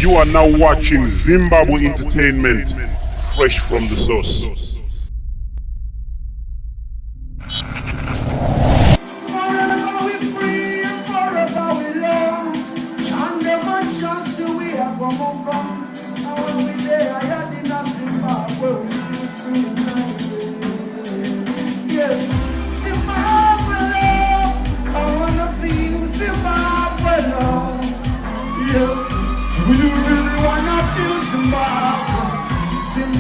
You are now watching Zimbabwe Entertainment, fresh from the source.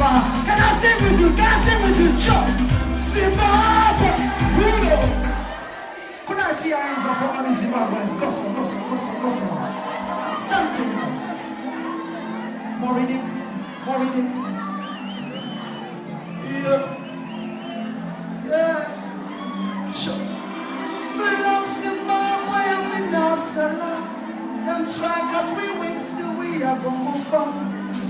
Can I sing with you? Can I sing with you? Chop! Zimbabwe! Bruno! Could I see your hands up for all the Zimbabweans? Gossip. Something. More reading. Yeah. Sure. We love Zimbabwe and we know Salah. Them try cut we wings till we are gonna move on.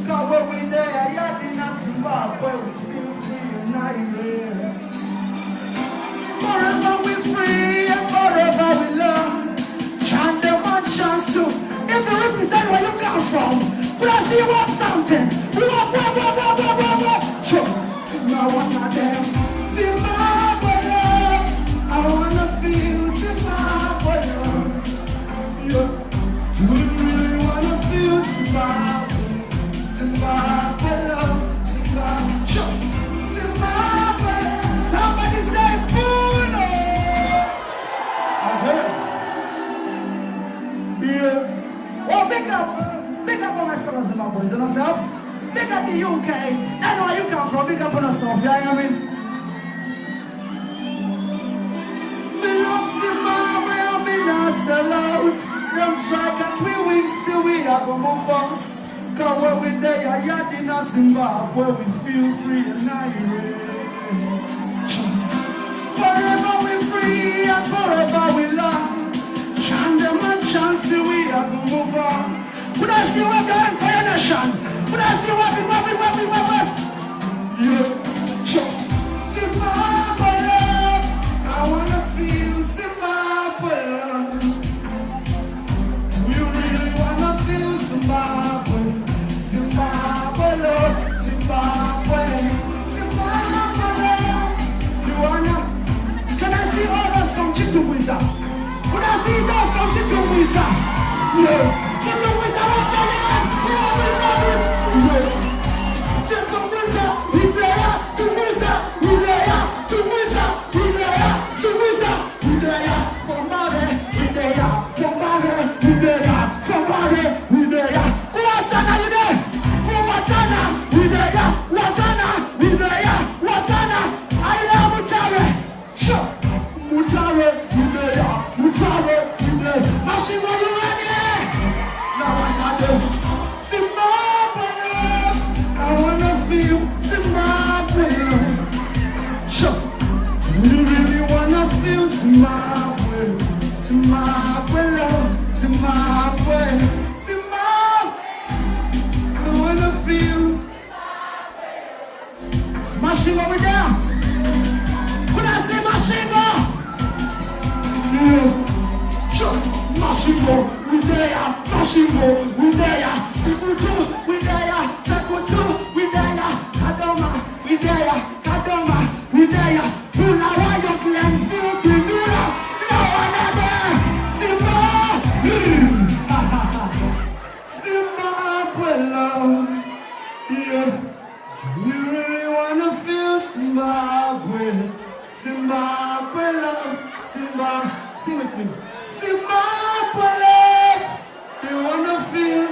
Cause when we there, yeah, in Zimbabwe, we feel free united. Forever we free and forever we love. Chant them one chance to. If you represent where you come from, but I see what something. What. Now one of them. Zimbabwe love. I wanna feel Zimbabwe love. Yeah. Do you really wanna feel Zimbabwe? Zimbabwe love, Zimbabwe. Somebody say Bruno. Okay. Yeah. Oh, big up all my fellow Zimbabweans and yourself. Big up the UK. I know where you come from. Big up on yourself. Yeah, I mean. We love Zimbabwe and we not sell out. Them try cut 3 weeks till we are gonna move on. Cause when we there, yeah, in Zimbabwe, we feel free and united. Forever we free and forever we love. Chant them a chance till we are to move on. Would I see what going for your nation? Would I see what we yeah, sure. Zimbabwe love. I wanna feel Zimbabwe love. We really wanna feel Zimbabwe. Zimbabwe love, Zimbabwe. You wanna? Can I see all us from Chituwiza? Could I see those from Chituwiza? Yeah. Chituwiza, what the hell? Yeah. Chituwiza, we there. Tuwiza, we there. Tuwiza, we there. Tuwiza, we there. From Mare, we there. From Mare, we there. From Mare, we there. Kuwasana, you there? Wazana, we there, Wazana, we there, Wazana, I am Mutare, sure, Mutare, we there, Mutare, we there, Machine, are you ready? Now I got them, Zimbabwe, I wanna feel Zimbabwe, sure, do you really wanna feel Zimbabwe, Zimbabwe, Zimbabwe, Mashingo, we there? Could I say Mashingo? Yeah. Sure. Mashingo, we there. Mashingo, we there. Tikutu, we there. Chakutu, we there. Kadoma, we there. Kadoma, we there. Bulawayo, Glen, Bibira. No another. Zimbabwe love. Yeah. You really wanna feel Zimbabwe, Zimbabwe love, Zimbabwe, sing with me. Zimbabwe love, you wanna feel?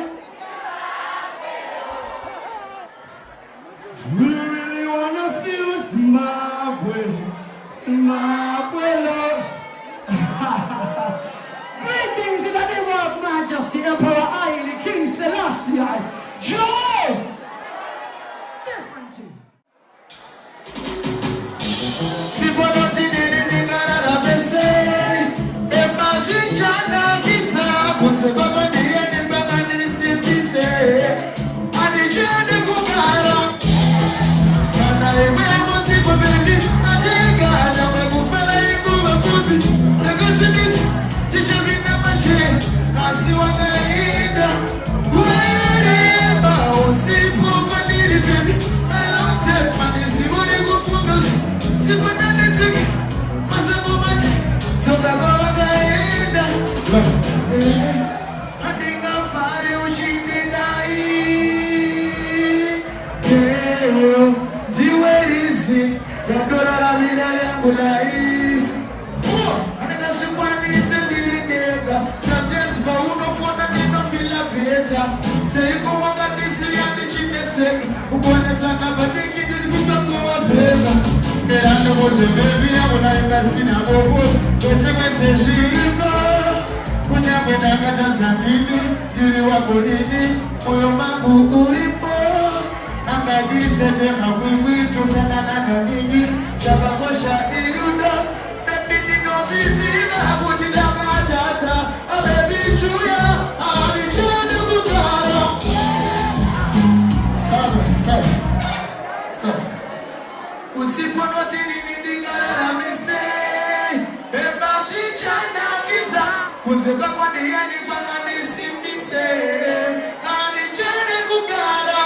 You really wanna feel Zimbabwe, Zimbabwe love. Greetings in the name of Majesty Emperor Haile King Selassie. Joy! I see what I need. later. Say go on that this year the chinese. Upona sana badiki nilikuta kwa pesa. Ndio mmoja baby anaenda sina bobo. Pesa shirika. Kunyamwenda Tanzania jili wako nini moyo wangu ulipo. Akajisete makwimbi tusana na nini chakakosha iluda. Baby nozizina akutinda matata. Baby chuya alichana kukara. Stop. Usiku noti nini ndingara mise. Beba shichana giza. Kunzeka kwa ndiyani kwa kanisi mbise. Alichana kukara.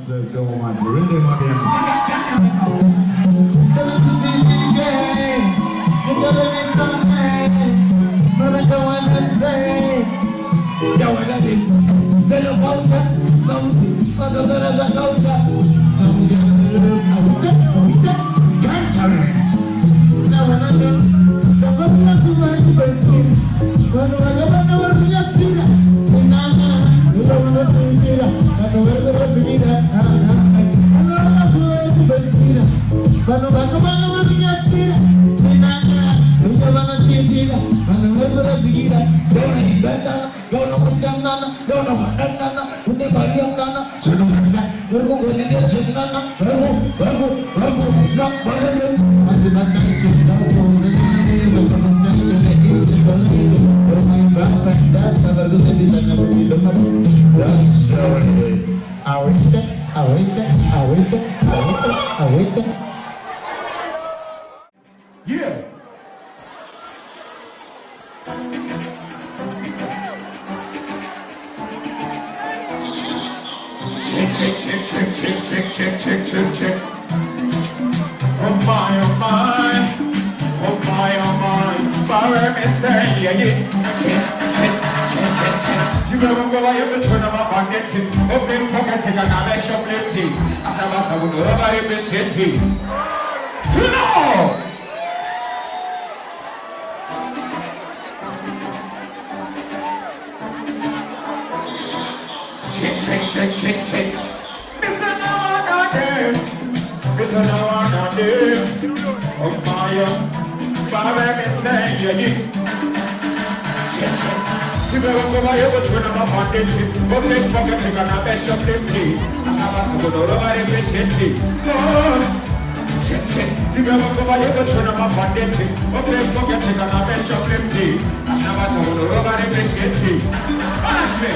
Let's go on to really want him. Yeah. Check. Oh my. Power me say yeah. Check. You go you turn up on it. Open pocket and I shoplifting. After us I would nobody be shitty. No! Check. Listen now I'm not there. Oh my, Baba me say yeah. Check. You go you turn up on it. Open pocket and I shoplifting. After us I would nobody be shitty. Check. You go you turn up on it. Open pocket and I shoplifting. After us I would nobody be shitty. Honestly.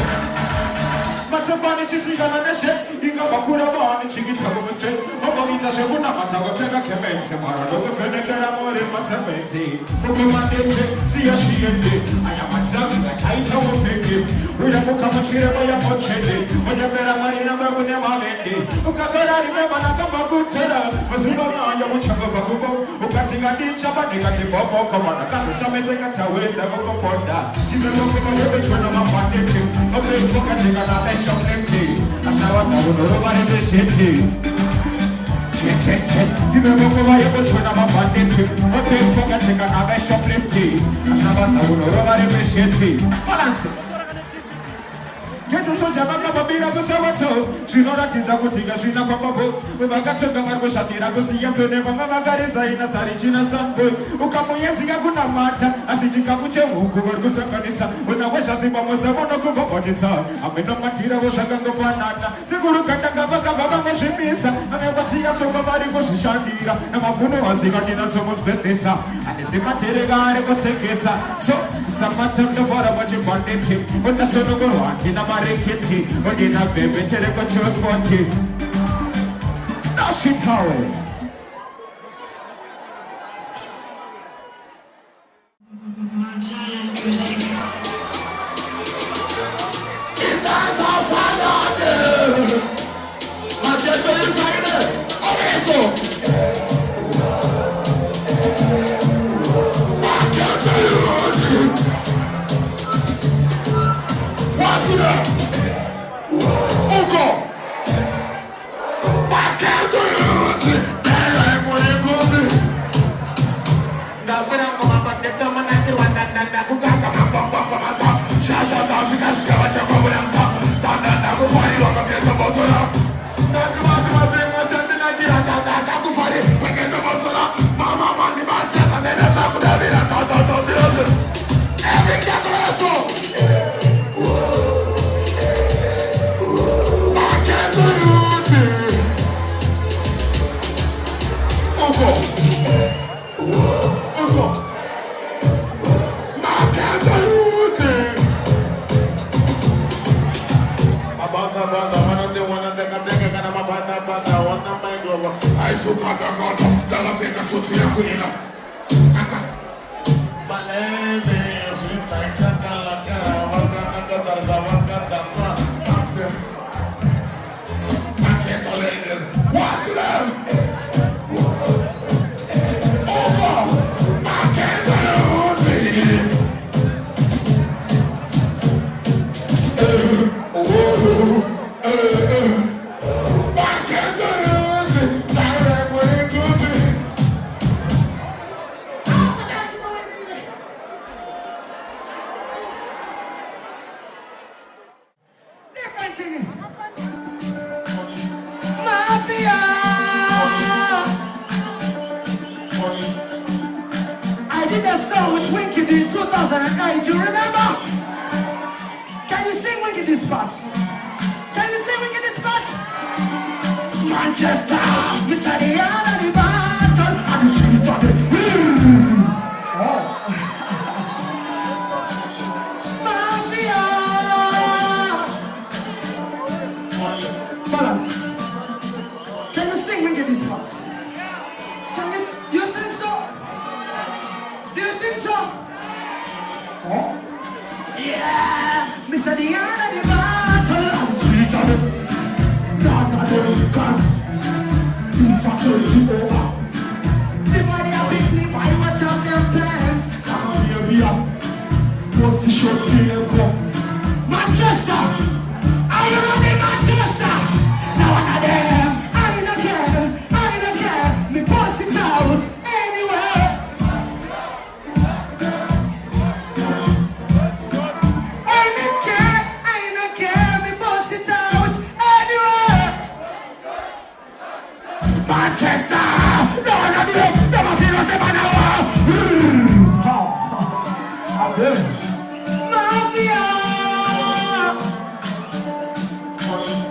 Matabani chisiga na neshe inga bakura bani chigita gumste obamita sheguna matago tega kemense marado penekera more masemense kumandete siya shiende aya majazi na taita wofeke ura mukamachire baya mochende onyabera marina mabune mamende ukagara rimema na kama kutera maziba na aya muchaba bakubo ukatinga ndicha badika tibobo kama na kaso shameze kataweza kukoponda izelo kuma yote chona mapandete ope pokatinga na shoplifting. After what I would nobody be shitty. Check. You remember why you put on my bandit? Okay, forget to get a shoplifting. After what I would nobody be shitty. Balance. Get to such a babina to Savato. She know that it's a good thing, she not from a book. With a cat of Marco Shatina, go see us never Magarisa in a Sarichina Sample. Ukamoyesiga kuna mata, asijikapuche huku Sakanisa. When I wish I see Mamosamono Kubopotita, I'm in a material Washakango Panana, Seguru Kataka Baba Shimisa, and I was seeing so nobody was Shandira, and Mapuno was singing on so much Besisa, and the Simateriga was Sekesa. So, some matter the water what you wanted him, but the son of Gorantina. Kitty, but in a baby, tell her what you're sporting. Now she towel. That's our father. My gentle insider. Honesto. Back I did a song with Winky in 2008, do you remember? Can you sing Winky this part? Can you sing Winky this part? Manchester, Mr. Diana, the battle, and the sweet of the Mafia. Balance. Can you sing Winky this part? Can you think so? Do you think so? Oh? Yeah! Mr. Diana, the battle, and the sweet of the none of them can be for 20 over. The money I pick me by what's up their plans. Come on, here we are. What's the short game come? Manchester! Are you running Manchester? Now one of them. I don't care. Me boss it out anywhere. I don't care. Me boss it out anywhere. Manchester! No, not the next. Never feel us ever now. Mafia!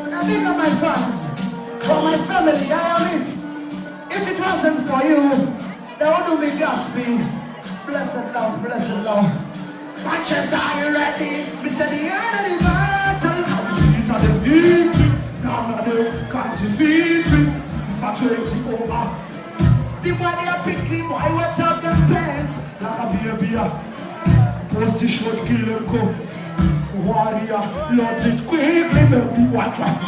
I think of my fans, for my family, I mean, if it wasn't for you, they wouldn't be gasping. Blessed love. Manchester, are you ready? Mr. Diana, the battle, now the seat of the beat. Now the can't defeat it. For 20 over. The money I pick me, boy, what's up them pants? Like a beer. Post the short kill them go. Warrior, load it quickly, make me watch out.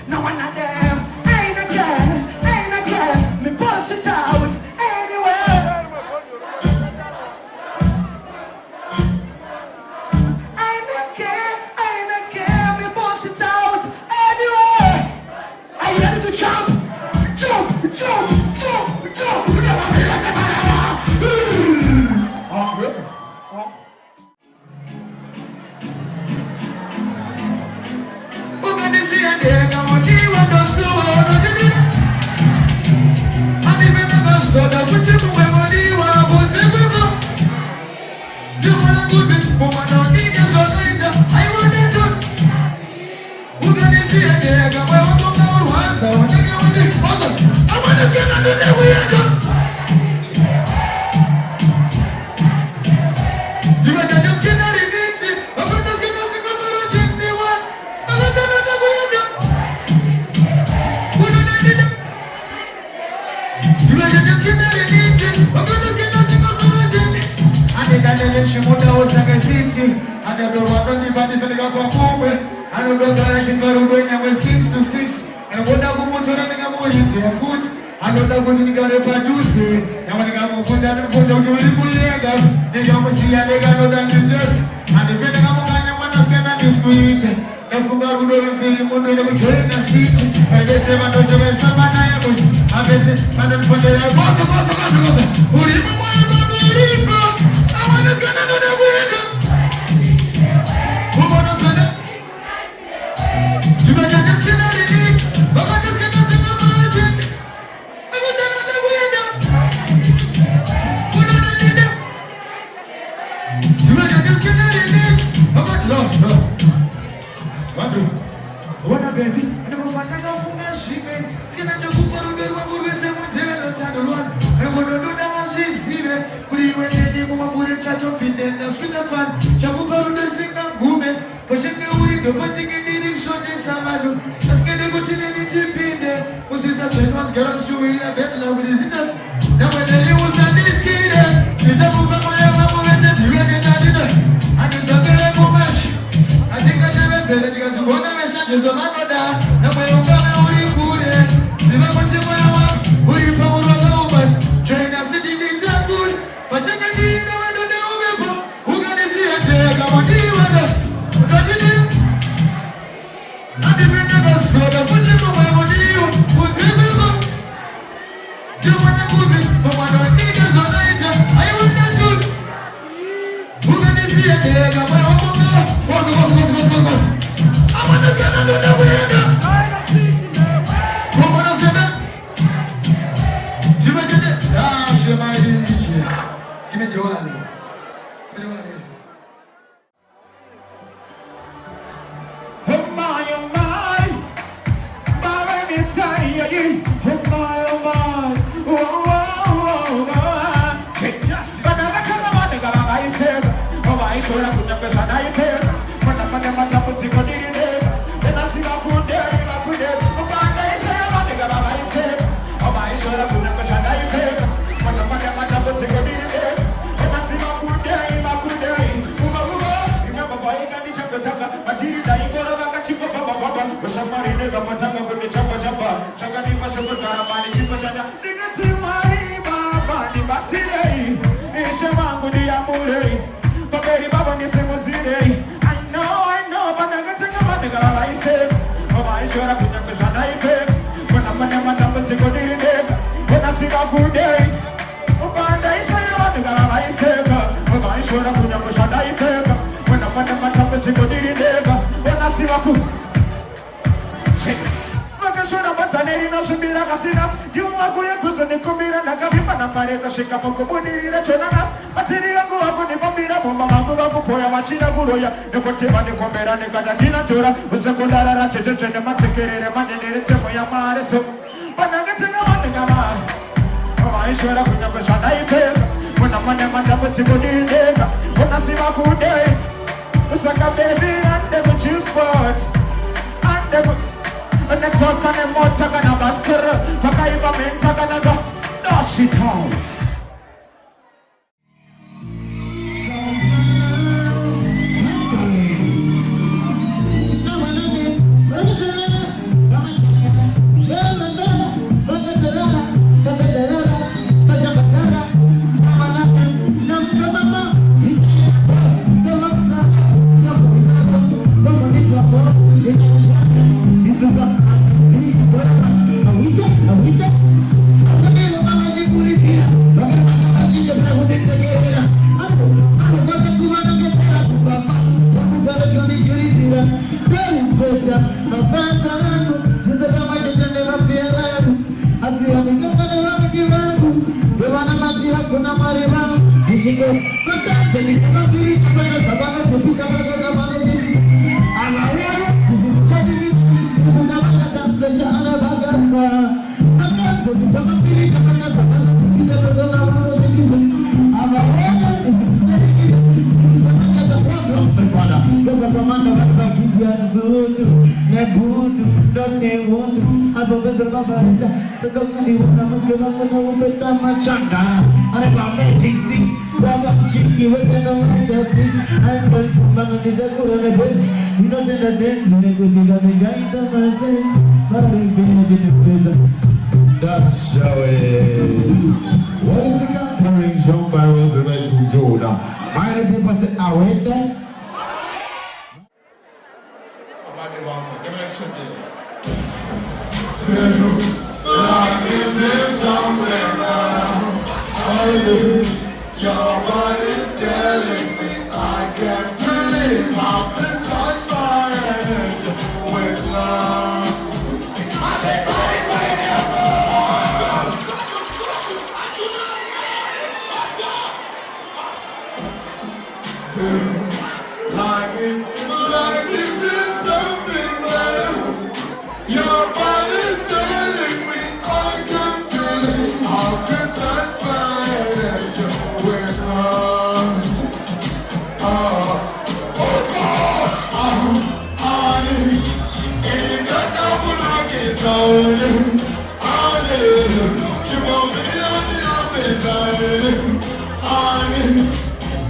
Now one of them, I don't care. Me bust it out anywhere. I don't care, me bust it out anywhere. Are you ready to jump? Jump. A veces and then for the go. Uripo, Uripo, I want to get another window. Who want to spend it? You might get them skin out of it. I want to get them single margin. I want another window. Who don't need it? You might get them skin out of it. I want love. What do? What a baby. I don't want to go for my shipping. Skin out your cooper, do the one who is a material channel one. I don't want to do that one, she's seeing. But you went in, you put a chat up in them. Now, spin the fan. Shabupa, do the sing and woman. Pushing the week, the punching in the short in Savannah. Let's get a good in the chip in there. Was this a chain one girl showing a bed love with his stuff? Now, when they was on this kid, you Shabupa, my mama, and then you get that dinner. And it's a very good match. I think I never said it because you want to mention this on my mother. Now, when you come out, you could see my country, my mom, who you found on the over. Train us sitting in the good, but you can see no one to the over. Who can see a day? Come on, you and us. What did you do? I didn't never saw the footage of my body. Who's able to go? You want to move it, but I don't need us on night. I will not do. Who can see a day? Come on, go. I want to get under the window. Who want to say that? You might get it. Ah, she might be. Give me the wallet. Give me the wallet. Oh my, Mama Messiah, oh my, but I can't imagine what I said. Oh, I should have put the person I paid. But I'm not going to put it in there. Then I see my food there, I put it. Oh, I say, I'm not going to say. Oh, I should have put the person I paid. But I'm not going to put it in there. Then I see my food there, I put it. Remember, boy, I can't eat the chopper. But you die, go over and chip up. But somebody never put up with the chopper. Shagani was a good money, chip up. Nigga, to my body, but today, it's a man with the amore. But baby, Baba, this is what's in there. I know, but I'm going to take a man, I said. Oh, I should have put the person I paid. When I'm going to take a day, when I see a good day. Oh, but I say, I said, oh, I should have put the person I paid. When I'm going to take a day, when I see a good Makashona mataneri no shumira kasinas Yuma kuya kusoni kumira Nakavipa na pareka shika poko bunira chonanas Matiri yangu wako ni pambira Pumba wangu wako poya machina kuroya Nekotima ni kombera ni katatina tura Usekundara na checheche ne matekerere Manenere temo ya mareso Banangetenga watenga mare Oma ishwera kunya pesha na ipega Mwana mwane mataputi kudirega Mwana sima kude Usaka baby and them choose sports And them and the talk on them more talk on a basket. Fuck I even mean talk on a go. Dash it out. That's how it is. What is the conquering show by Resurrection Jordan? Why do people say, I went there? About the mountain, give me a shot. Like this is Your body's telling me I can't believe I've been touched by it with love. I've been body by like this is something better. Your body's telling me I can't believe I've been touched by it with love. Ain't got no one I can tell you. She won't be on the appetite.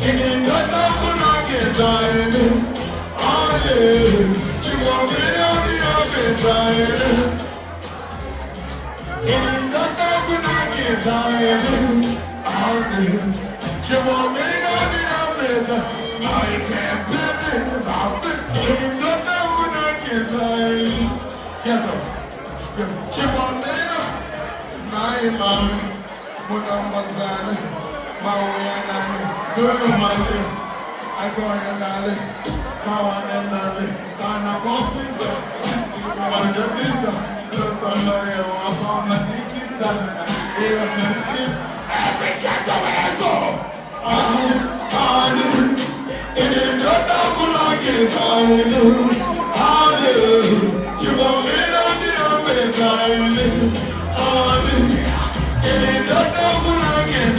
Ain't got no one I can tell you. She won't be on the appetite. Ain't got no one I can tell you. She won't be on the appetite. I can't believe I've been ain't got no one I can tell you. Yes, sir. She won't be on my mommy. Put on my son. My way and I do my thing. I go and I live. My one and I live. I'm a officer. I'm a pizza. Look on the real one. I'm a pizza. Every cat of an asshole. It ain't got no good like it. She won't be on the appetite. It ain't got no good like it.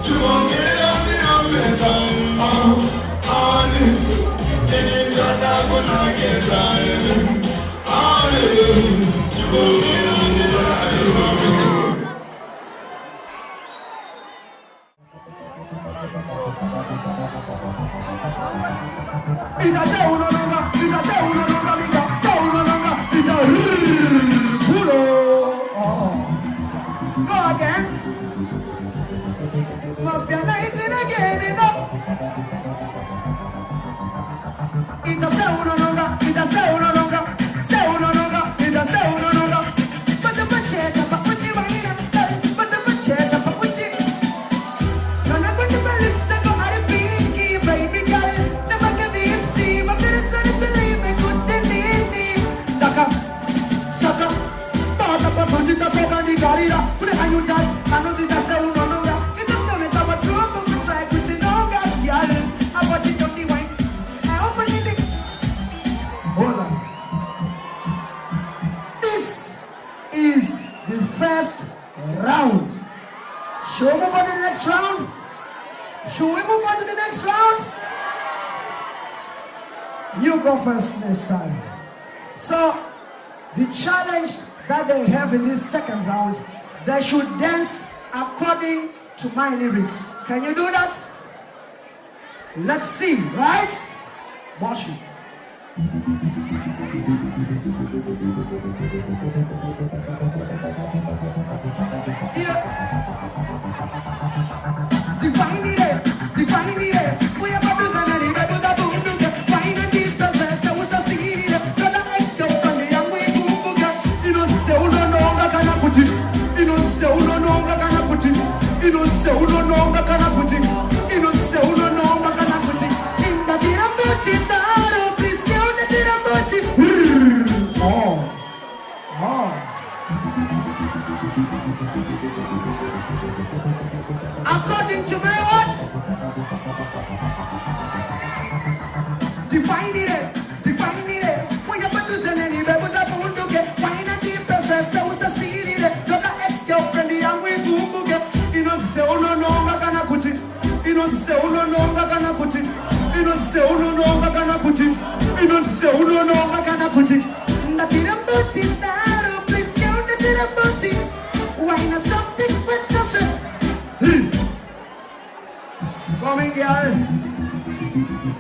She won't get on the appetite. It ain't got no good like it. She won't get on the appetite. Ita se uno nunca, ita se uno nunca, ita se uno nunca, ita pulo. Go again. Mafia night again, ita se uno nunca, ita se uno nunca, se uno nunca, ita se uno nunca. But the machete, but what you want, but the machete, but what you. None of the lips go out of pinky, baby girl. This is the first round. Should we move on to the next round? Should we move on to the next round? You go first this time. So, the challenge that they have in this second round, they should dance according to my lyrics. Can you do that? Let's see, right? Watch it. Yeah. Divine it, divine it. We are about to send any rebel that will do it. Fine and deep process, I was a seed. Brother, I still on the young way to forget. You don't say, no, I can't put it. You don't say, no, I can't put it. You don't say, no, I can't put it. You don't say, no, I can't put it. In the dear button, please count the dear button. Oh. According to my what? Define it. We are about to sell any rebels up on to get fine and deep pressure. So it's a seed in it. Got the ex-girlfriend, the young way to get. You don't say, no, I can't put it. You don't say, no, I can't put it. You don't say, no, I can't put it. You don't say, no, I can't put it. Nothing about it, please count the thing about it. Why not something with the shit? Coming, girl.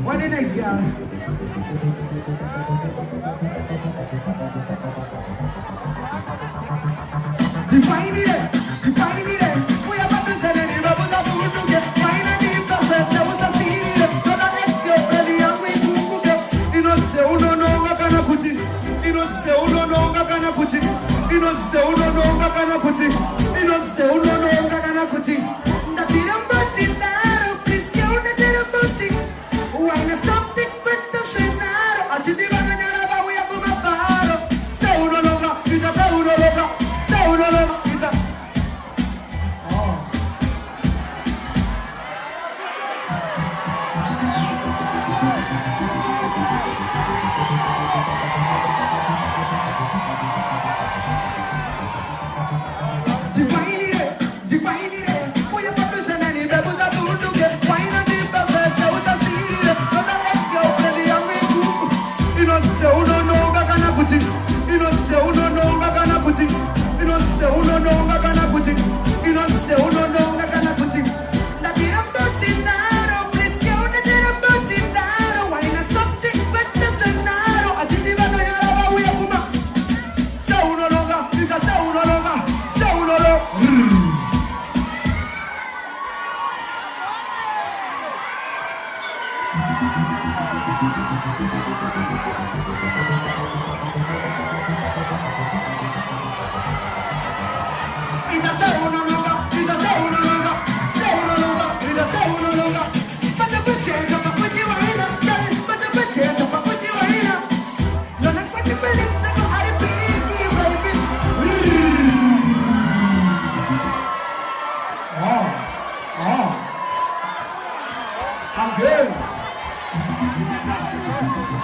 What the next girl? Define it. We are about to send any rebel that we will get. Fine and deep process, I was a seed. Got an ex-girlfriend, the young way to get. You don't say, no, I can't put it. You don't say, no, I can't put it. You You don't say uno no gana kuti. You don't say uno no gana kuti. That is a butchie, that please go to the butchie. When something with the shenado, I did the one that we are going to follow. Say uno no ga, you just say uno no ga, say uno no ga, you just.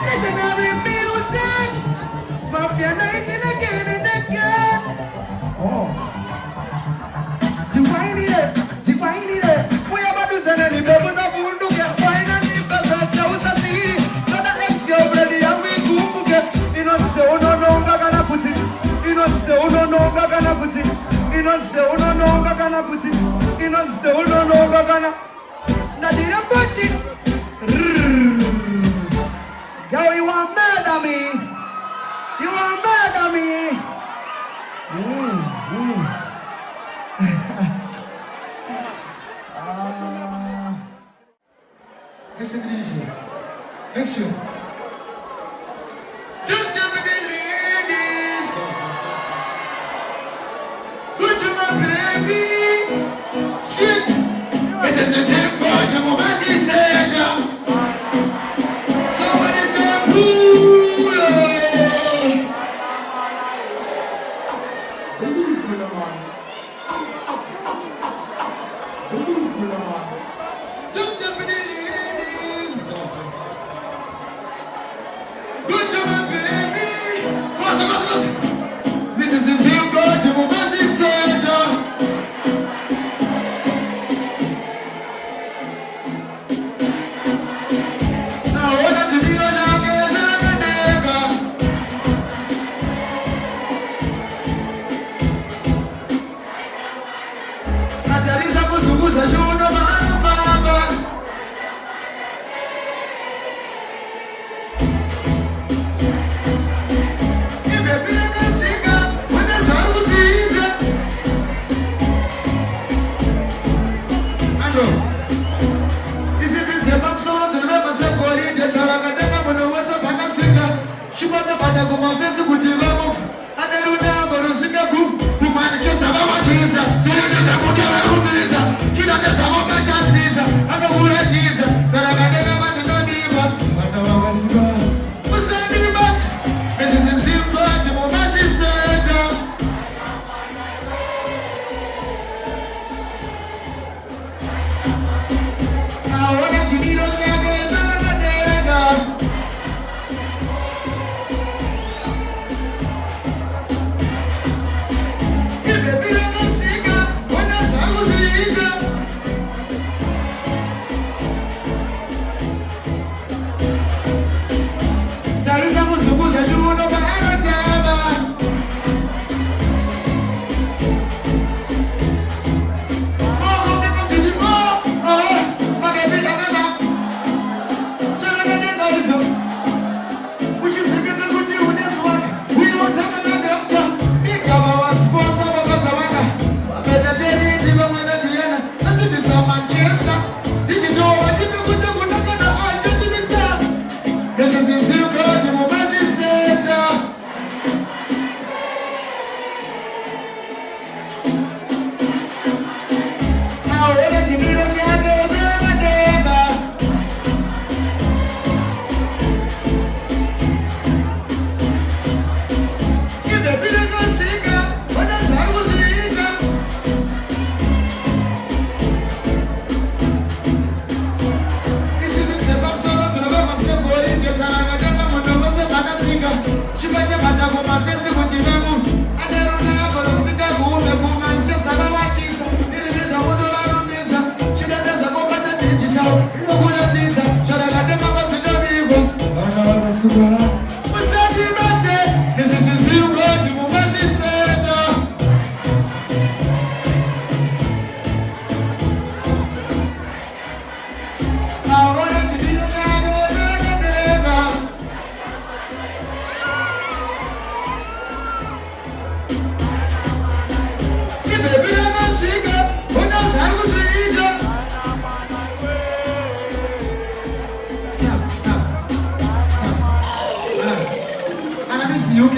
Legendary music, Mafia 19 again and again. Oh, divine it. We are about to send any people that won't do get fine and the best house I see. So the ex girl ready and we go get. You don't say no, gonna put it. You don't say no, gonna put it. You don't say no, gonna put it. You don't say no, gonna. Now didn't put it. Girl, you want murder me? You want murder me? Next to the DJ. Next year. Good job with the ladies. Good job, my baby. Shit. This is the same part of what she said.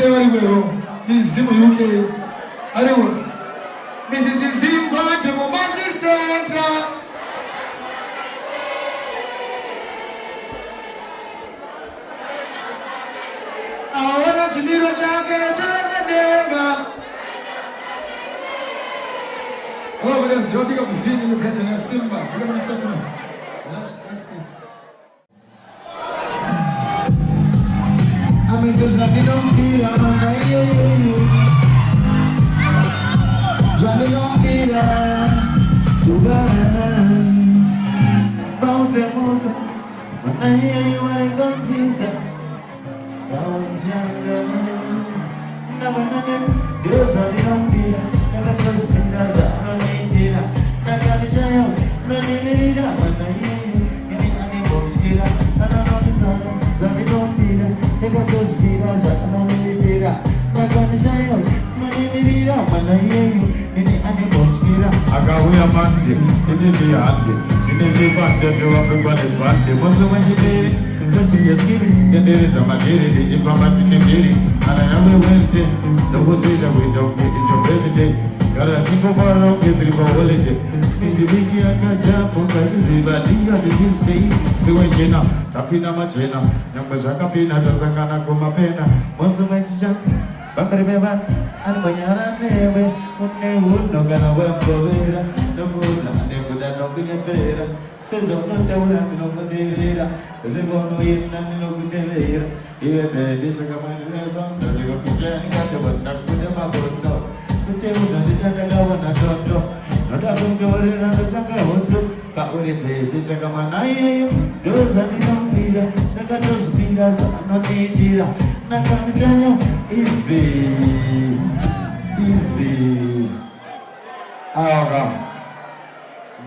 Anyway, this is UK. Anyway, this is Zimbabwe to Mombasa Central. I want to see the Jaga. Oh, but there's your big of the thing in the bread and a Simba. Look at myself now. Last piece. I'm just nothing on me, I'm on my way. Driving on me, bounce and moves. When I hear you, I go pizza. Sound jungle. Never, there's a little bit. Never close me, there's a little bit. I got a child, no need it. When I hear you, you need any bones here. I don't know the sound, driving on me. Never close me, there's a little bit. I got a child, no need it. When I hear you, you need any bones here. I got we a man, in the hand, in the band, the drop of the band. What's the way you did it? Don't see your skin, then there is a material, if I'm not in the and I am a Wednesday, the good day that we don't get it your birthday. Got a tip of our own, get it for holiday. In the big year, I got jump on Kazi, but this day, so when you know, Tapina Machina, Yamashakapina, Dazangana, Gomapena, most of my jump, but remember, and when you're a neighbor, when they would not gonna wear for the Musa, they would not be a better. Says I'm not down, no material. As if I'm in and no good there. Here, this is a command, the little Christian got the one that put them up. The tables and the governor don't know. Not having to worry around the jungle, but what if they is a command? I hear you. Those are the young leader, the gutters leaders, not easy. Not coming easy. Easy.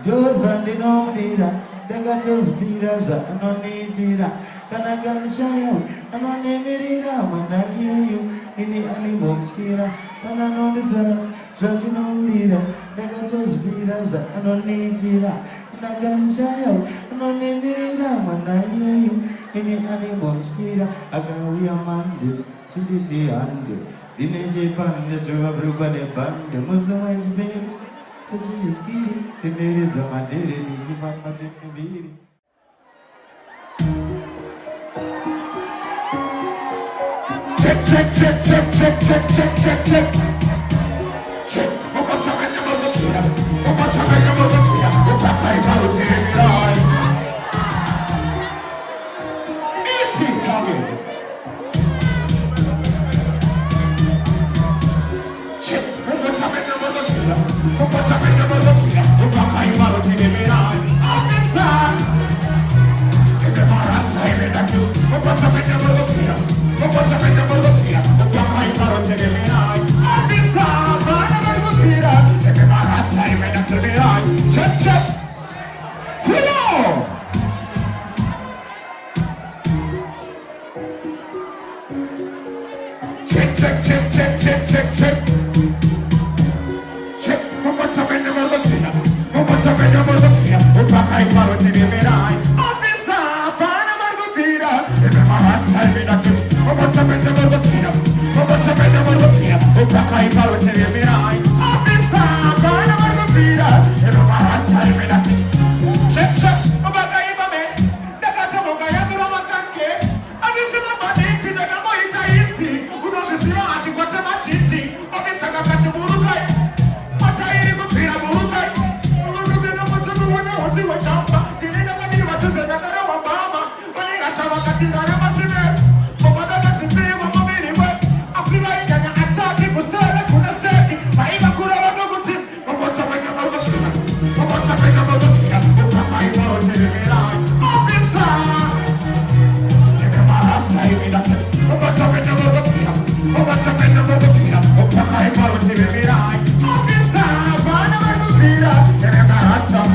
Those are the nominator, they got those beaters, and no need it. Can I get a shout? And I name it when I hear you in the animals here. And I know the time, the nominator, they got those beaters, and no need it. And I can shout, and I name it when I hear you in the animals here. I got we a man, see the hand, the Nature Band, the everybody band, the Muslim Spain. The cheese kitty, the ladies of my daddy, you might not take the beauty. Check, check, check, check, check, check, check, check, check. Check. One more time, I never look here. One more time, I never look here. We're back like how to take it on. Eating target. Check. One more time, I never look here. One more time, I never look here. We're back like how to take it on. Officer. Take the harass time in that you. One more time, I never look here. One more time, I never look here. We're back like how to take it on. Officer. I never look here. Take the harass time in that you. Check, check. Come on. Check, check, check, check, check, check, check. Check. One more time, I never look here. One more time, I never look here. We're back like how to take it on. Officer. I never look here. Take the harass time in that you. One more time, I never look here. One more time, I never look here. We're back like how to take it on. Officer. I never look here. Take the harass time in that you. Check, check. I'm back like a man. The cat of a guy, I don't want to get. I'm just a man, it's in the Gamoy Taisi. Who knows the Sina to what I'm cheating. Officer, I'm back to Murukai. What I ain't even feel about Murukai. I'm not going to want to do what I want to watch out. Didn't know what you want to say. I got a Obama. When I got shot, I got in the massive. But what I got to say, I'm a minute. I feel like I'm attacking. What's that? I couldn't take it. I even could have a good thing. But what's up? I never look here. But what's up? I never look here. But I want to take it on. Officer. Give me my last time in that. But what's up? I never look here. But what's up? I never look here. But I want to take it on. Officer. I never look here. Give me my last time.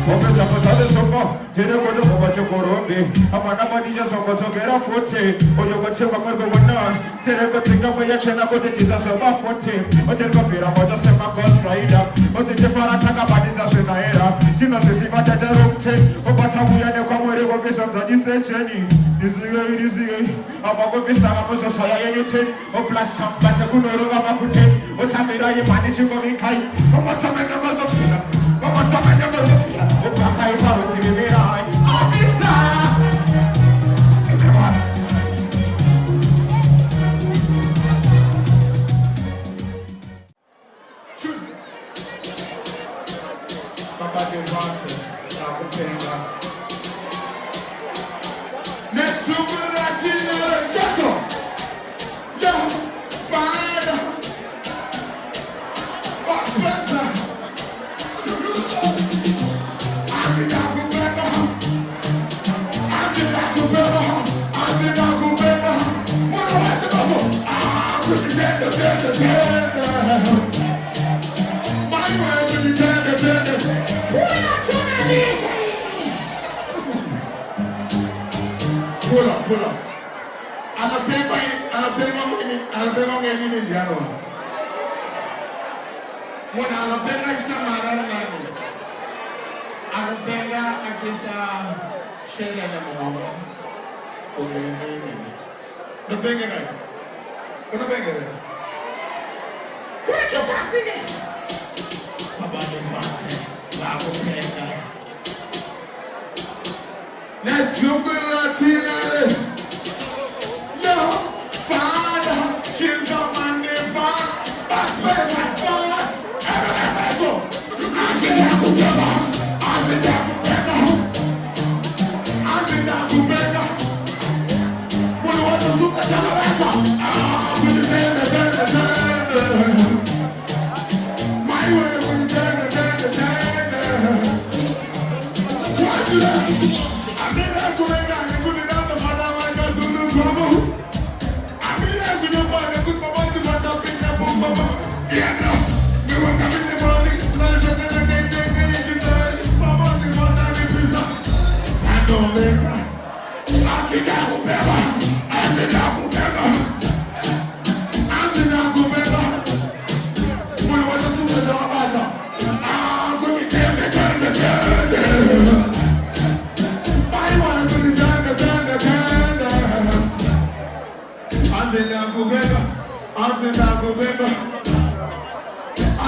Officer, for the summer, Tino go to what you for all day. I'm not money just on what to get off 40. Or you got to go on. Tino go to go your channel, but it is a summer 40. But you go feel about the summer cost rider. But it's a far attack about it as a naira. Tino to see what I don't take. Or what we are the comedy of the say Jenny, this is I'm a good piece of muscle, so I anything, or plus some, but I couldn't put it, or Tamira, you manage to go in kind, or what time I never look here, or what time I never look here, or I found to be right. Officer! Come on. Pull up. I'm paying in Indiana. When I'm paying next time, I'm paying I just share them. The thing again. What the thing again? What your fast again? About the fast. Let's go to Latina. Yo, Father, she's up on the bar. That's where I fall. Everybody go. I see that go better. I see that go better. I see that go better. What do you want to do? That's all better. With the my way, with the what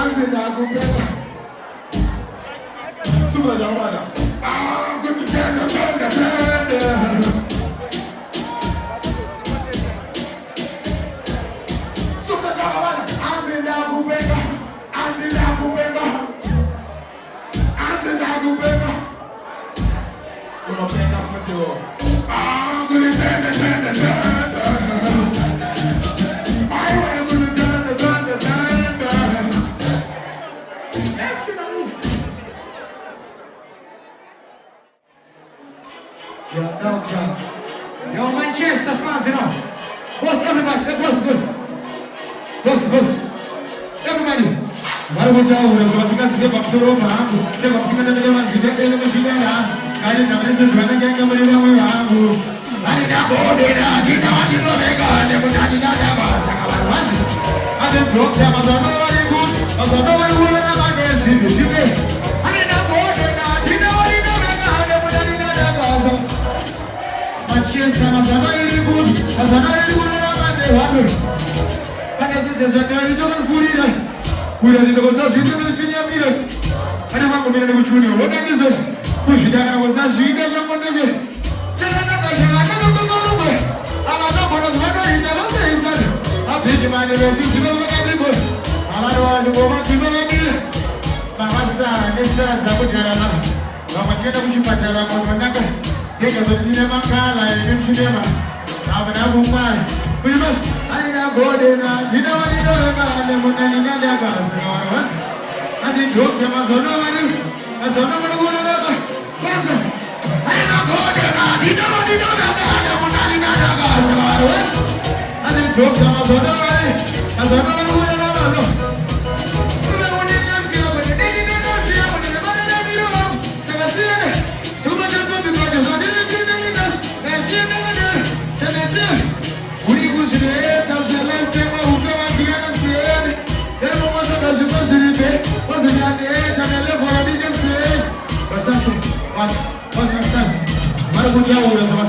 do you Yo, Manchester fans, you know. What's everybody? What's everybody? Why would you always get up to over? Say, what's going to be the ones who get the machine? I didn't know this is when I get somebody around. I did not go there. I did not know they got them, but I did not have us. I didn't talk to them as I know what it was. As I know what it was, I'm not going to see you. I did not go there. I did not know they got them, but I did not have us. Manchester, as I know it good. As I know it good, I'm not going to and she says, you're talking food either. Who did the Gossashi? You're talking to me. And I'm not going to go to you. What is this? Push it down. I was asking you, you're going to get it. I'm not going to go away. I'm not going to go away. I'm taking my university to go to everybody. I'm not going to go back to the again. My son, this is a good girl. I'm going to push you back to the other. Take a look at the car, I didn't never. I'm an album. We must. I didn't go there now. You know what you know about them when I didn't have us. I didn't talk to them as I know what you. As I know what you want to know. Listen. I didn't go there now. You know what you know about them when I didn't have us. I didn't talk to them as I know what you. As I know what you want to know. What's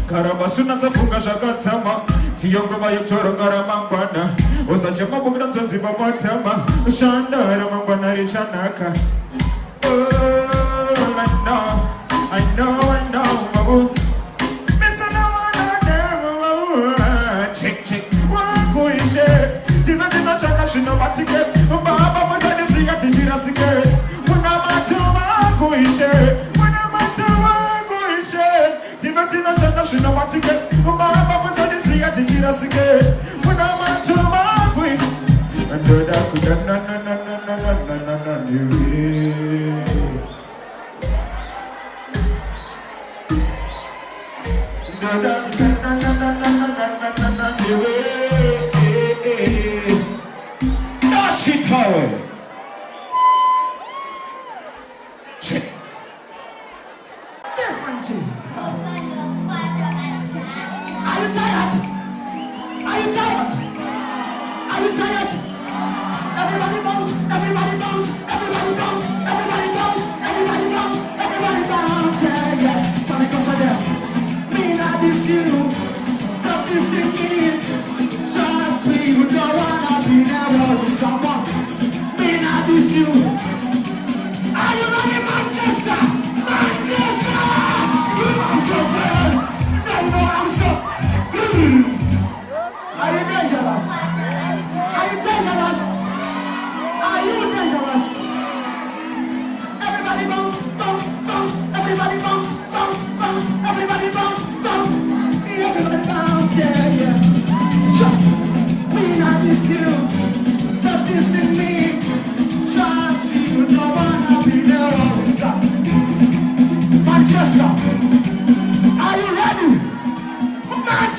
Karabasuna tafunga shakatsama Tiyongo mayutoro karamangwana Osachema bugna mzaziba matama Shandara mangwana richanaka I know, mabu Misa na wana demo Check, wangu ishe Tina chana shino batike Baba mwazani siga tijira sike Muna matu wangu ishe Muna matu wangu ishe Tina chana shino batike Baba mwazani siga tijira sike Muna matu wangu ishe Andoda kudana na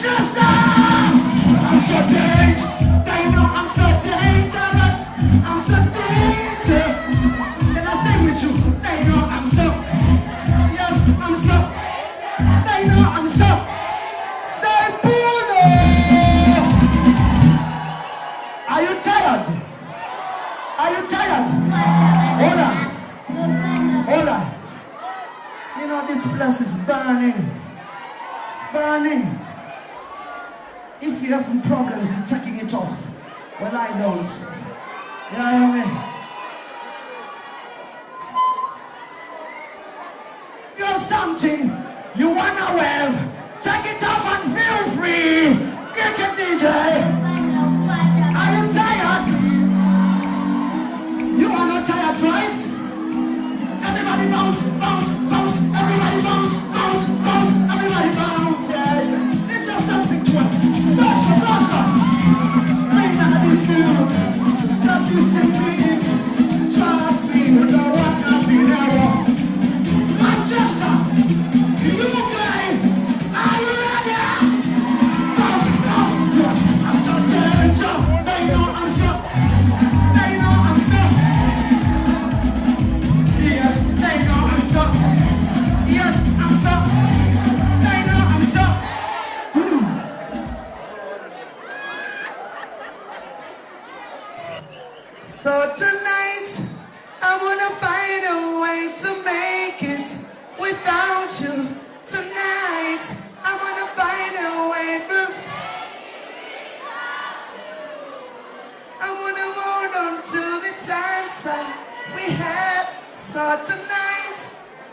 Manchester. I'm so dangerous. They know I'm so dangerous. I'm so dangerous. Can I sing with you? They know I'm so. Yes, I'm so. They know I'm so. Say Polo. Are you tired? Are you tired? Hold on. Hold on. You know this place is burning. It's burning. If you have problems in taking it off, well, I don't. Yeah, I mean. You're something you wanna wear. Take it off and feel free. Get it, DJ. Are you tired? You are not tired, right? Everybody bounce, bounce, bounce. Everybody bounce, bounce, bounce. Everybody bounce. Yeah. Is there something to it? Closer, closer. May not be soon. So stop dissing me. Trust me, you don't want to be there. Manchester, UK, are you ready? Bounce, bounce, bounce. I'm so dangerous. They know I'm so. They know I'm so. Yes, they know I'm so. Yes, I'm so. They know I'm so. So tonight, I'm gonna find a way to make it without you. Tonight, I'm gonna find a way to. I wanna hold on to the times that we had. So tonight,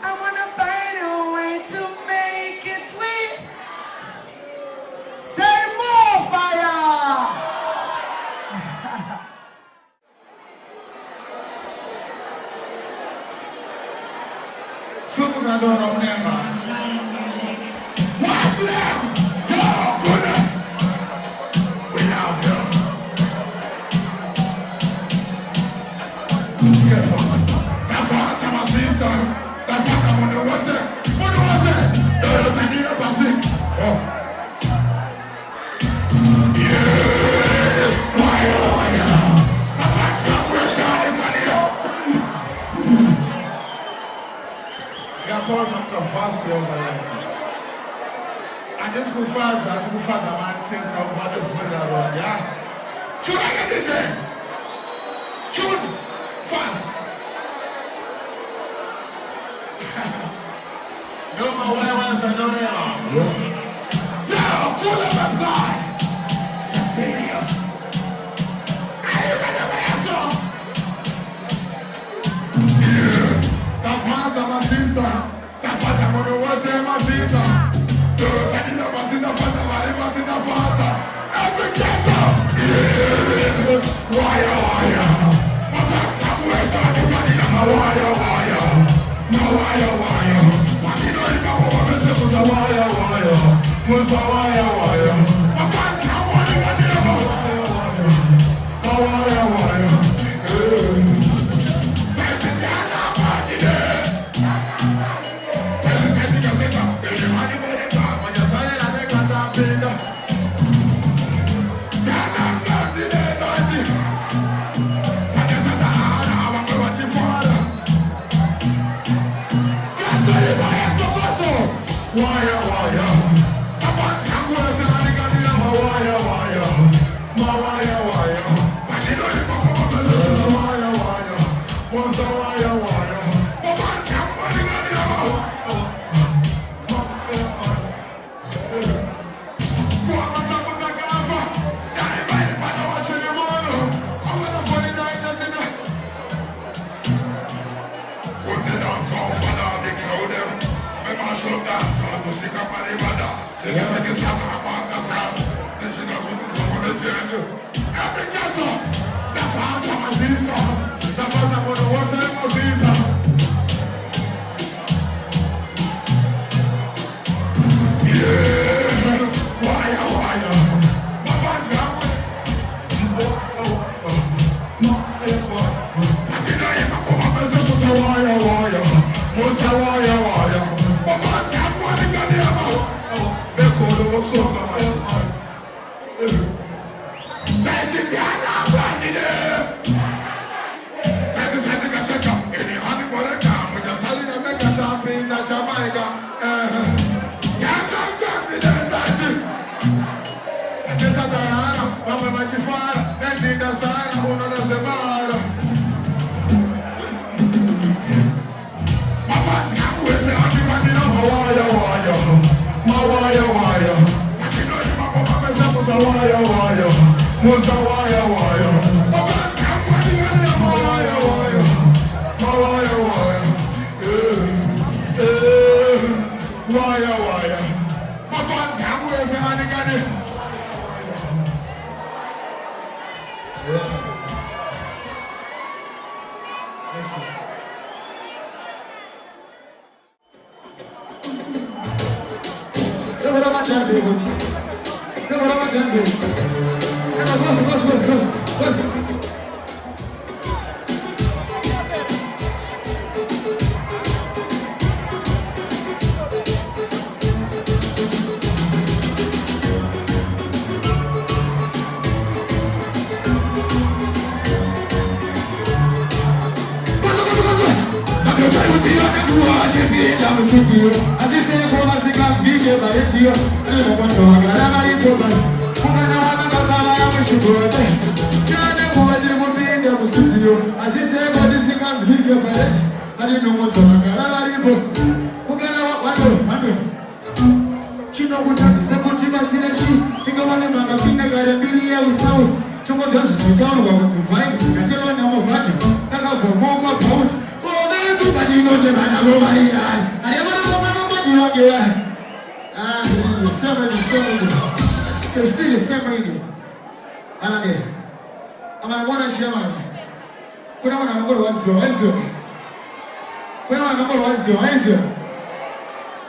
I wanna find a way to make it with. Say more fire! Soon I don't remember. What's that? You're good. We love you. That's what I'm sister. That's what I'm gonna was it. What was it? Oh. Yes. Why? I just go fast, I go fast, I'm at the yeah? Should I get this in? Should fast. No more wives, I don't know. Yeah, cool up a guy. Sophia. Are you ready for that song? Yeah. That part of my sister. That part of my sister. Every ghetto, wire, wire. What's up?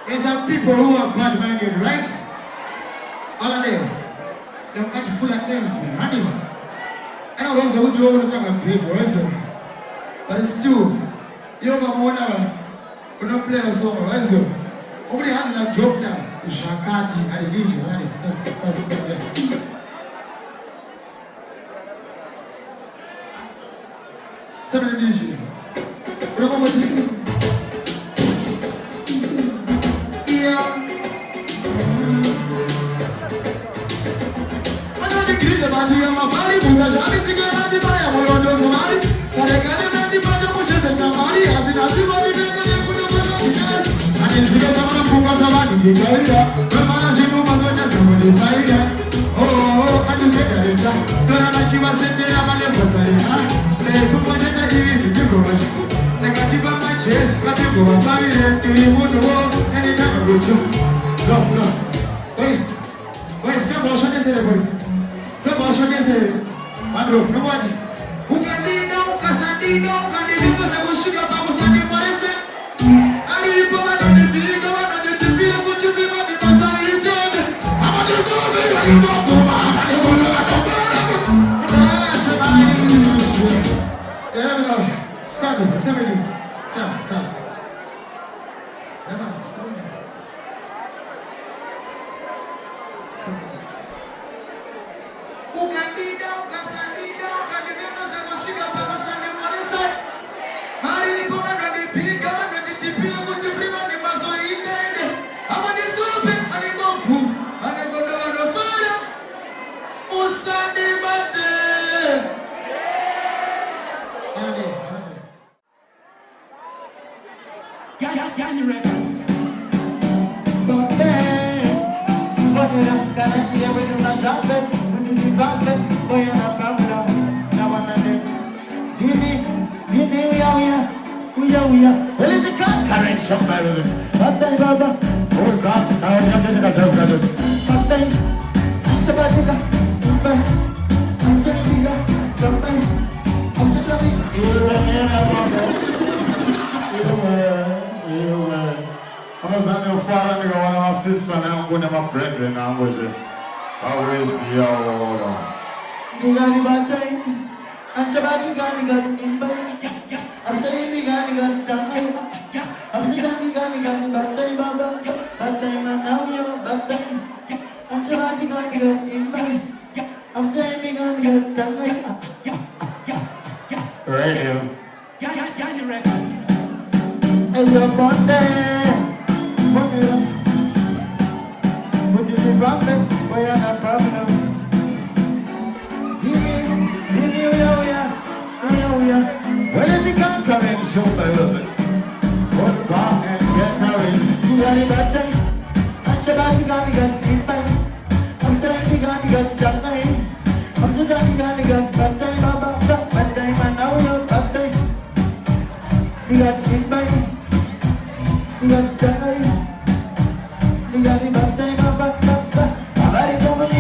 There's some people who are bad-minded, right? All of them. They're kind of full of everything, right? I know those who do all the time people, right? But it's true. You don't play a song, right? Nobody has enough drop down. Shakati, Adonijah, right? Stop there. Somebody DJ. What about you?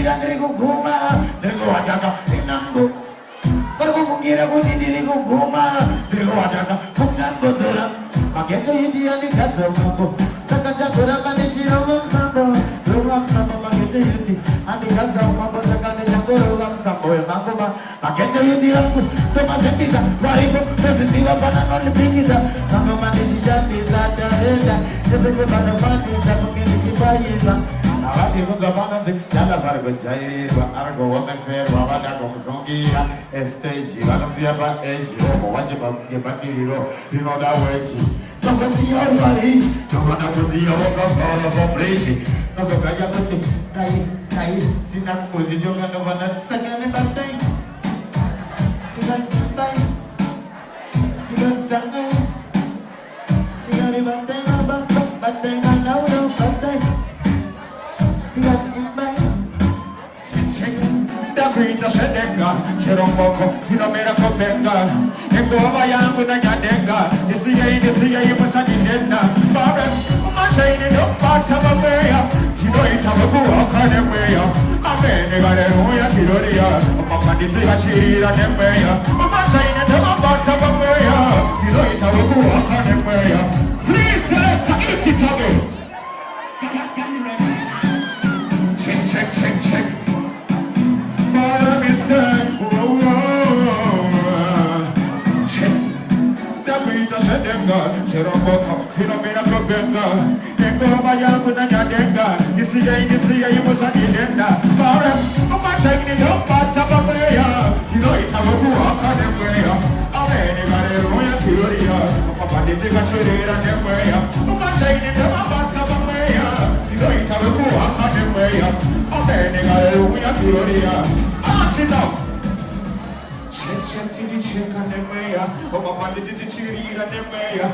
Gira Guma, Drigo Ataka, Sinambo. Gira Drigo Guma, Drigo Ataka, Funambo Zora. Magenta India and Katambo. Sakajagura Manishiro Sambo, Ruram Sambo Magenta Yiti, and the Katambo Sakanajago Sambo, Magoma, Magenta Yiti, Thomas and Pisa, Raribo, President Banana on the Pisa, Sango Manishan is at the head, the people of the party, the community by Yisa. Awadi kuzabana zi Jala fargo jai Argo wamese Wawada kumsongi Estage Wanamzia ba eji Omo wajiba Gebati hiro Rino da weji Noko siya uwalishi Noko na kuziya Waka kala popreshi Noko kaya kote Nai Sina kuzi Jonga no wana Sakane batay Igan batay Igan tangay Igan batay Batay Manawdo batay Pizza Shedenga, Cheromoko, Sinomera Kopenga, Ekova Yangu Nagandenga, Isia Musadinda, Forest, Machine, no part of a mayor, Tinoita Akademia, Amenega, Kiloria, Mamadita Chira, Nemea, Machine, no part of a mayor, Tinoita Akademia. Please select it again. Check. Cheromoko, Sinomera Kopenga, Ekova Yangu Nagandenga, Isia Musadinda, Forest, Machine, no part of a mayor, Tinoita Akademia, Amenega, Kiloria, Mamadita Chira, Nemea, Machine, no part of a mayor, Tinoita Akademia, Amenega, Kiloria. Sit down. Check on the mayor. Oh, my father did the cheery on the mayor.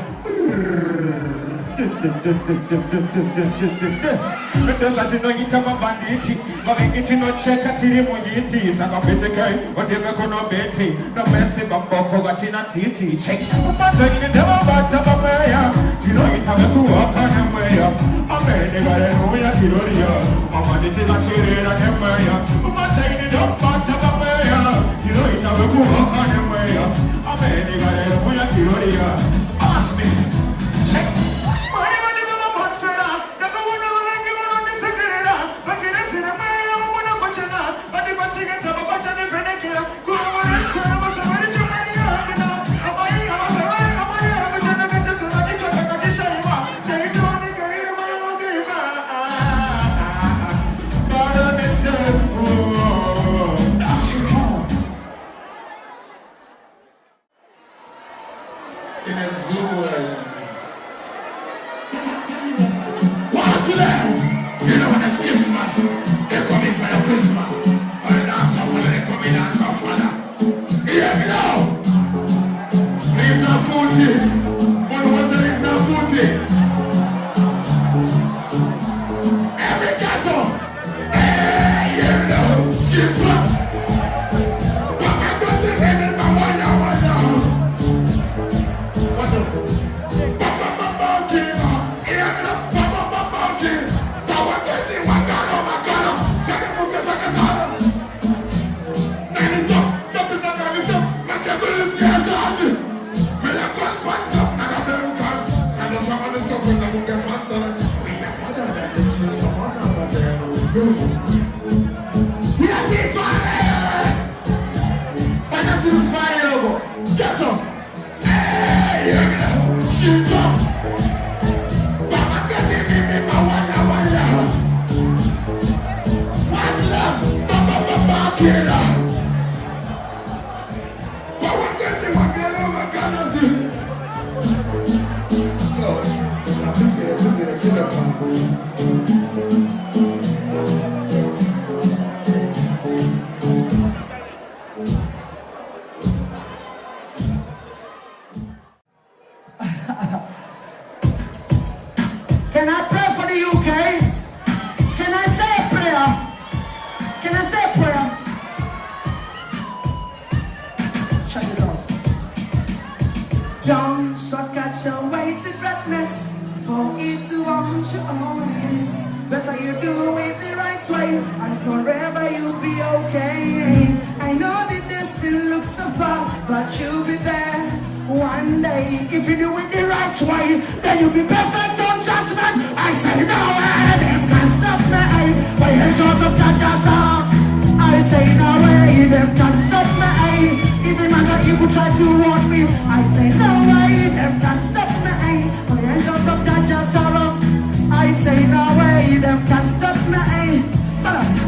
Because I didn't know you tell my banditi. But I get to no check at the Mojiti. Saka Peteke, or the Mekono Betty. No messy Bamboko, got in a titi. Check. I'm saying it never back to my mayor. You know you have a good walk on the mayor. I'm ready, but I know you're Kiloria. My father did the cheery on the mayor. I'm saying it never back to my mayor. You know you have a good walk on the mayor. I'm ready, but I know you're Kiloria. Ask me. Check. Can I pray for the UK? Can I say a prayer? Can I say a prayer? Check it out. Don't suck at your way to greatness, for it to want you always. Better you do it the right way, and forever you'll be okay. I know that this still looks so far, but you'll be there one day. If you do it the right way, then you'll be perfect on judgment. I say no way, them can't stop me. My hands up, judges up. I say no way, them can't stop me. Even man that evil try to warn me, I say no way, them can't stop me. My angels of judges are up. I say no way, them can't stop me. Balance.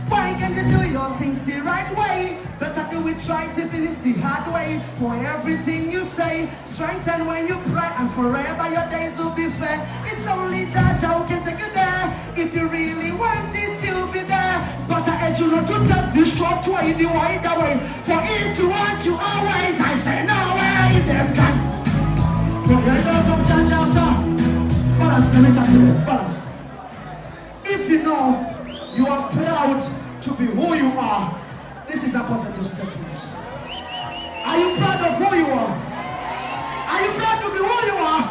Why can't you do your things the right way? Better do it right if it is the hard way. For everything you say, strengthen when you pray, and forever your days will be fair. It's only Judge who can take you there. If you really want it, you'll be there. But I urge you not to take the short way, the wider way. For it to want you always, I say no way, them can. Forget of Judge. Balance, let me talk to you. Balance. If you know you are proud to be who you are, this is a positive statement. Are you proud of who you are? Are you proud to be who you are?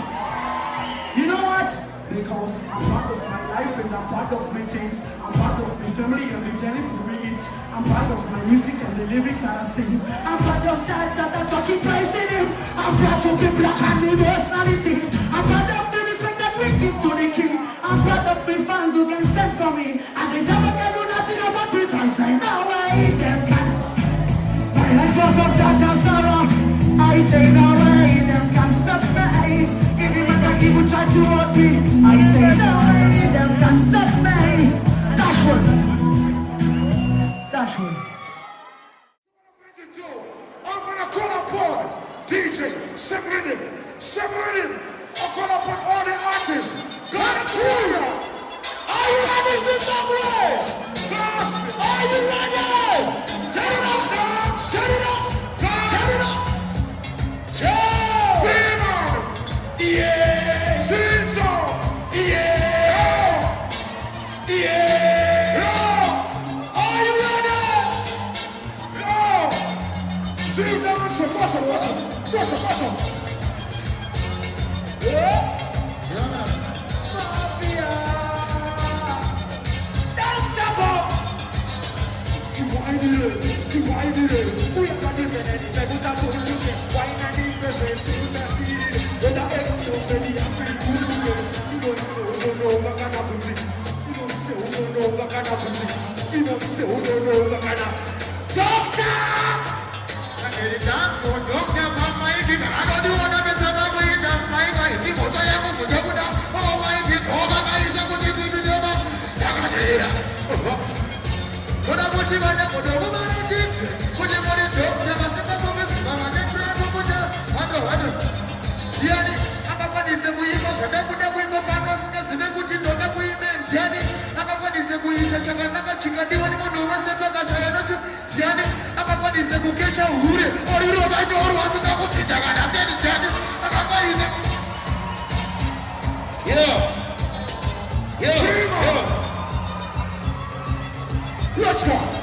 You know what? Because I'm part of my life and I'm part of my things. I'm part of my family and the journey we eat. I'm part of my music and the lyrics that I sing. I'm part of Jaja, that's why I keep praising him. I'm proud to be black and the personality. I'm proud of the respect that we give to the king. I'm proud of my fans who can stand for me. And they never can do nothing about it. I say no way, them can. My angels of Jaja Sarah. I say no way, them can stop me. Even when I even try to hurt me, I say no way, them can stop me. Dash one. Dash one. I'm gonna call upon DJ Severin. I'm gonna put all the artists. God's warrior. Are you ready to Zimbabwe? Are you ready? Turn it up, dog. Shut it up. Turn it up. Joe. Yeah. Shinzo. Yeah. Yeah. Are you ready? Sit down, so awesome. Yeah. Mafia. That's the ball. Chihuahua. We are not using any levels at all. Why not in the space to succeed? When the ex is ready, I'm pretty cool. You don't say, no, what can happen to you? You don't say, no, what can happen to you? You don't say, no, what can happen. Doctor! I get it done for Doctor Mama. I don't want to be somebody that's my guy. See what I am going to do now. Oh, my God. Oh, my God. You're going to be the devil. But I want you to know what I'm going to do. Put him on the top. I'm going to say, Mama, I'm going to do. Yani, akakwanize kuimba zvadakuda kuimba panosingazive kuti ndoda kuimba ndiani akakwanise kuita chakanaka chingadiwa nemunhu unosepa kashaya nacho ndiani akakwanise kukesha hure oriro kanyorwa asingakupinda kana seni ndiani akakwanise Let's go.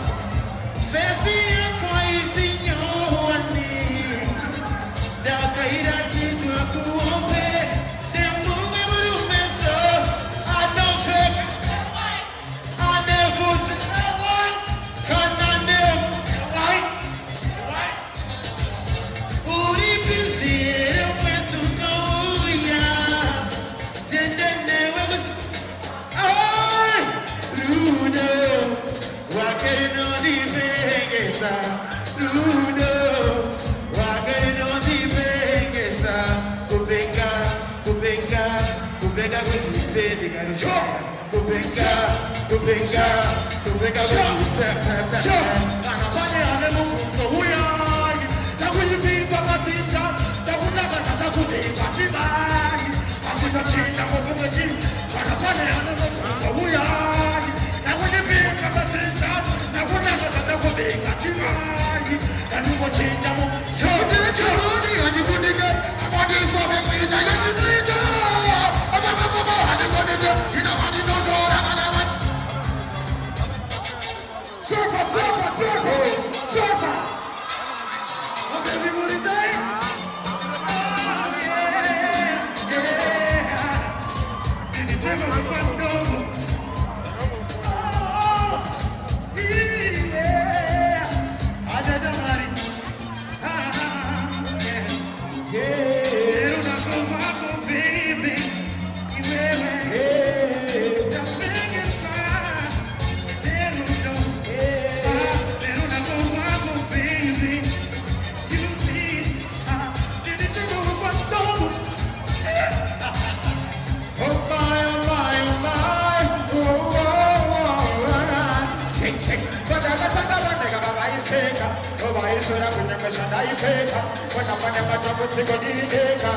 isura kunyamesha naipeka wanafanya matambo sikodiliteka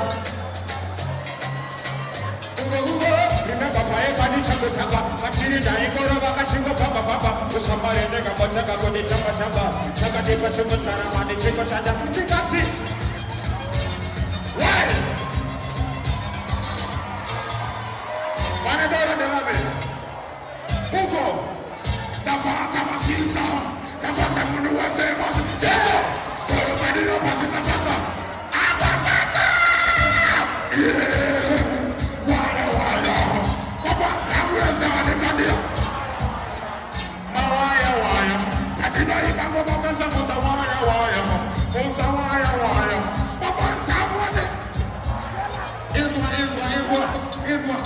remember paeka ni chango chamba machiri daikoro vakachingo papa papa usamarendeka motaka kodi chamba chamba chakatipa shungutara mani chiko chanda tikati why wanadora de lave Hugo tafata masista tafata munu wasema deko koro kadiro pasi tafata apapata yeah wala papa samuesa wanekadia mawaya waya katina ibango mabeza musa waya papa samuesa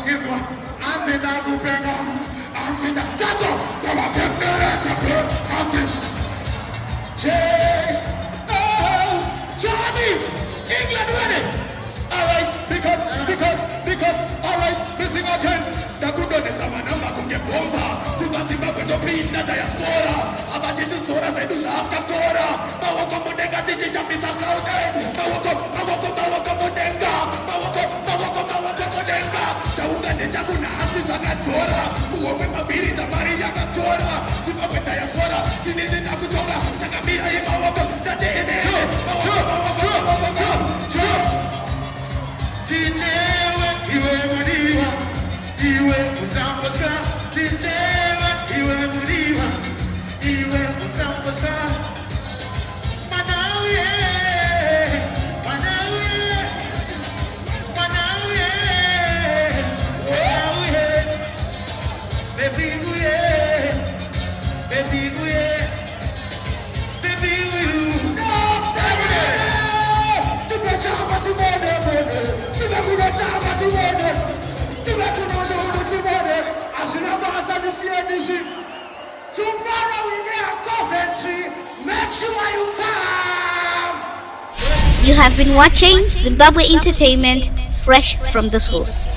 izwa antina kupenga antina kato kama tembere kato antina Chinese England ready alright because alright missing again takudone sama namba kungebomba tukasimba kwenye pinda diaspora abajitu sora zetu za kakora mawako munenga tiji jamisa kaune mawako munenga mawako munenga chaunga ne chakuna hasi shakatora uwe mabiri tamari ya kakora simba kwenye diaspora tinini na kutoka sakamira hii mawako na dene Dinewe iwe mudiwa iwe musambosa Dinewe iwe mudiwa iwe musambosa Manawe baby guye Tomorrow in their Coventry, make sure you come. You have been watching Zimbabwe Entertainment, fresh from the source.